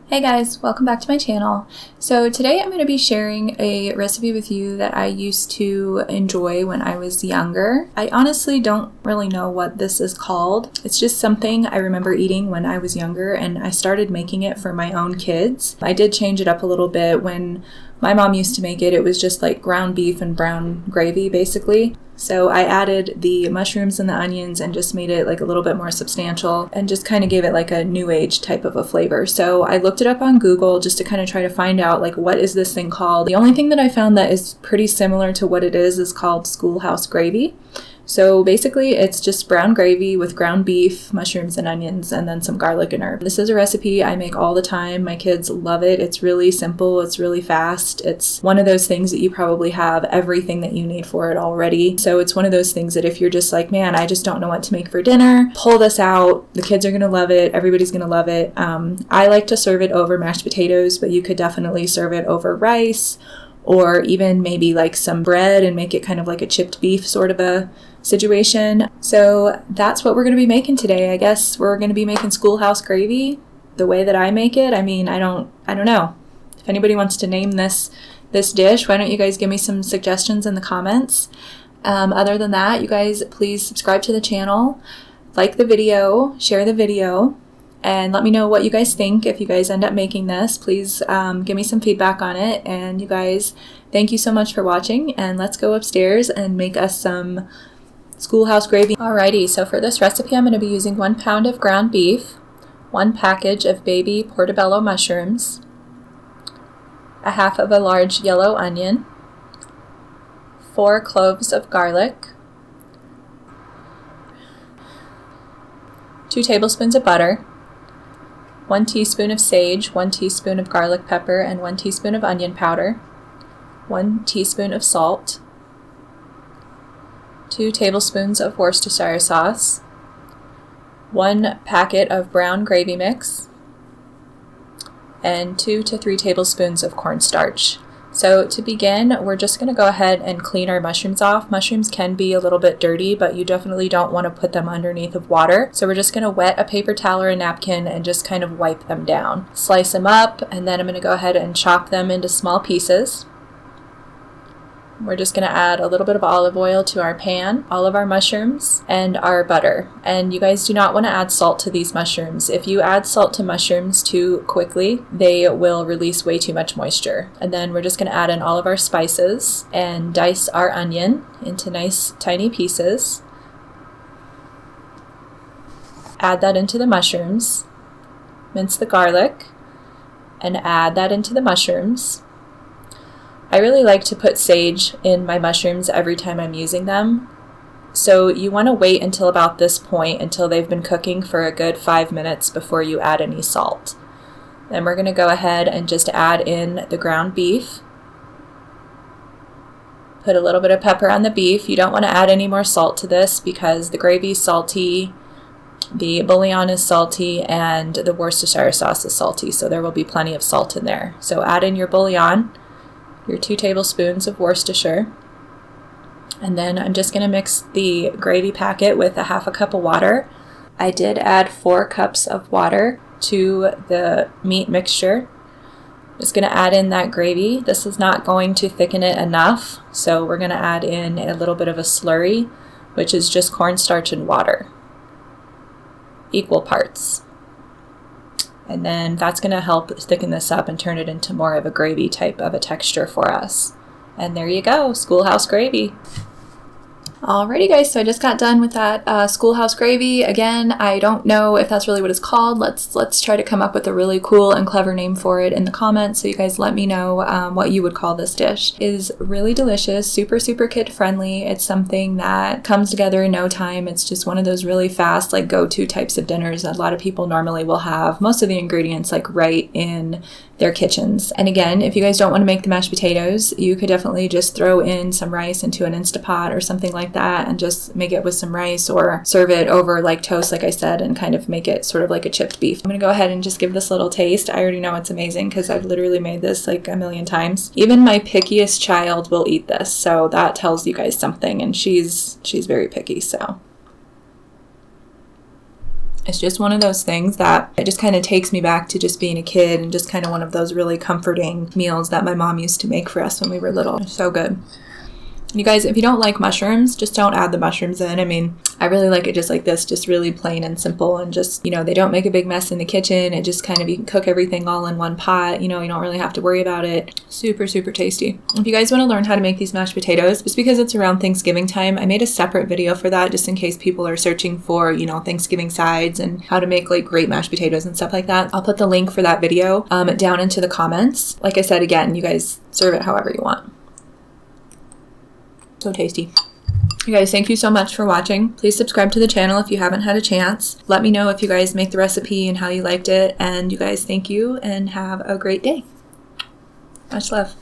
Hey guys, welcome back to my channel. So today I'm going to be sharing a recipe with you that I used to enjoy when I was younger. I honestly don't really know what this is called. It's just something I remember eating when I was younger, and I started making it for my own kids. I did change it up a little bit. When my mom used to make it, it was just like ground beef and brown gravy basically. So I added the mushrooms and the onions and just made it like a little bit more substantial and just kind of gave it like a new age type of a flavor. So I looked it up on Google just to kind of try to find out like what is this thing called. The only thing that I found that is pretty similar to what it is called Schoolhouse gravy. So basically it's just brown gravy with ground beef, mushrooms and onions, and then some garlic and herb. This is a recipe I make all the time. My kids love it. It's really simple. It's really fast. It's one of those things that you probably have everything that you need for it already. So it's one of those things that if you're just like, man, I just don't know what to make for dinner, pull this out. The kids are going to love it. Everybody's going to love it. I like to serve it over mashed potatoes, but you could definitely serve it over rice or even maybe like some bread and make it kind of like a chipped beef sort of a situation. So that's what we're going to be making today. I guess we're going to be making Schoolhouse gravy the way that I make it. I mean, I don't know. If anybody wants to name this dish, why don't you guys give me some suggestions in the comments? Other than that, you guys please subscribe to the channel, like the video, share the video, and let me know what you guys think. If you guys end up making this, please give me some feedback on it. And you guys, thank you so much for watching, and let's go upstairs and make us some Schoolhouse gravy. Alrighty, so for this recipe I'm going to be using 1 pound of ground beef, 1 package of baby portobello mushrooms, a half of a large yellow onion, 4 cloves of garlic, 2 tablespoons of butter, 1 teaspoon of sage, 1 teaspoon of garlic pepper, and 1 teaspoon of onion powder, 1 teaspoon of salt, 2 tablespoons of Worcestershire sauce, 1 packet of brown gravy mix, and 2 to 3 tablespoons of cornstarch. So to begin, we're just going to go ahead and clean our mushrooms off. Mushrooms can be a little bit dirty, but you definitely don't want to put them underneath of water. So we're just going to wet a paper towel or a napkin and just kind of wipe them down. Slice them up, and then I'm going to go ahead and chop them into small pieces. We're just going to add a little bit of olive oil to our pan, all of our mushrooms, and our butter. And you guys do not want to add salt to these mushrooms. If you add salt to mushrooms too quickly, they will release way too much moisture. And then we're just going to add in all of our spices and dice our onion into nice tiny pieces. Add that into the mushrooms. Mince the garlic and add that into the mushrooms. I really like to put sage in my mushrooms every time I'm using them. So you want to wait until about this point, until they've been cooking for a good 5 minutes before you add any salt. Then we're going to go ahead and just add in the ground beef. Put a little bit of pepper on the beef. You don't want to add any more salt to this because the gravy is salty, the bouillon is salty, and the Worcestershire sauce is salty, so there will be plenty of salt in there. So add in your bouillon, your 2 tablespoons of Worcestershire, and then I'm just going to mix the gravy packet with a half a cup of water. I did add 4 cups of water to the meat mixture. Just going to add in that gravy. This is not going to thicken it enough, so we're going to add in a little bit of a slurry, which is just cornstarch and water, equal parts. And then that's going to help thicken this up and turn it into more of a gravy type of a texture for us. And there you go, Schoolhouse gravy. Alrighty guys, so I just got done with that Schoolhouse gravy. Again, I don't know if that's really what it's called. Let's try to come up with a really cool and clever name for it in the comments, so you guys let me know what you would call this dish. It is really delicious, super kid friendly. It's something that comes together in no time. It's just one of those really fast like go-to types of dinners that a lot of people normally will have most of the ingredients like right in their kitchens. And again, if you guys don't want to make the mashed potatoes, you could definitely just throw in some rice into an Instapot or something like that and just make it with some rice, or serve it over like toast like I said, and kind of make it sort of like a chipped beef. I'm gonna go ahead and just give this a little taste. I already know it's amazing because I've literally made this like a million times. Even my pickiest child will eat this, so that tells you guys something, and she's very picky, so It's just one of those things that it just kind of takes me back to just being a kid and just kind of one of those really comforting meals that my mom used to make for us when we were little. So good. You guys, if you don't like mushrooms, just don't add the mushrooms in. I mean, I really like it just like this, just really plain and simple, and just, you know, they don't make a big mess in the kitchen. It just kind of, you can cook everything all in one pot. You know, you don't really have to worry about it. Super, super tasty. If you guys want to learn how to make these mashed potatoes, just because it's around Thanksgiving time, I made a separate video for that just in case people are searching for, you know, Thanksgiving sides and how to make like great mashed potatoes and stuff like that. I'll put the link for that video down into the comments. Like I said, again, you guys serve it however you want. So tasty. You guys, thank you so much for watching. Please subscribe to the channel if you haven't had a chance. Let me know if you guys make the recipe and how you liked it. And you guys, thank you and have a great day. Much love.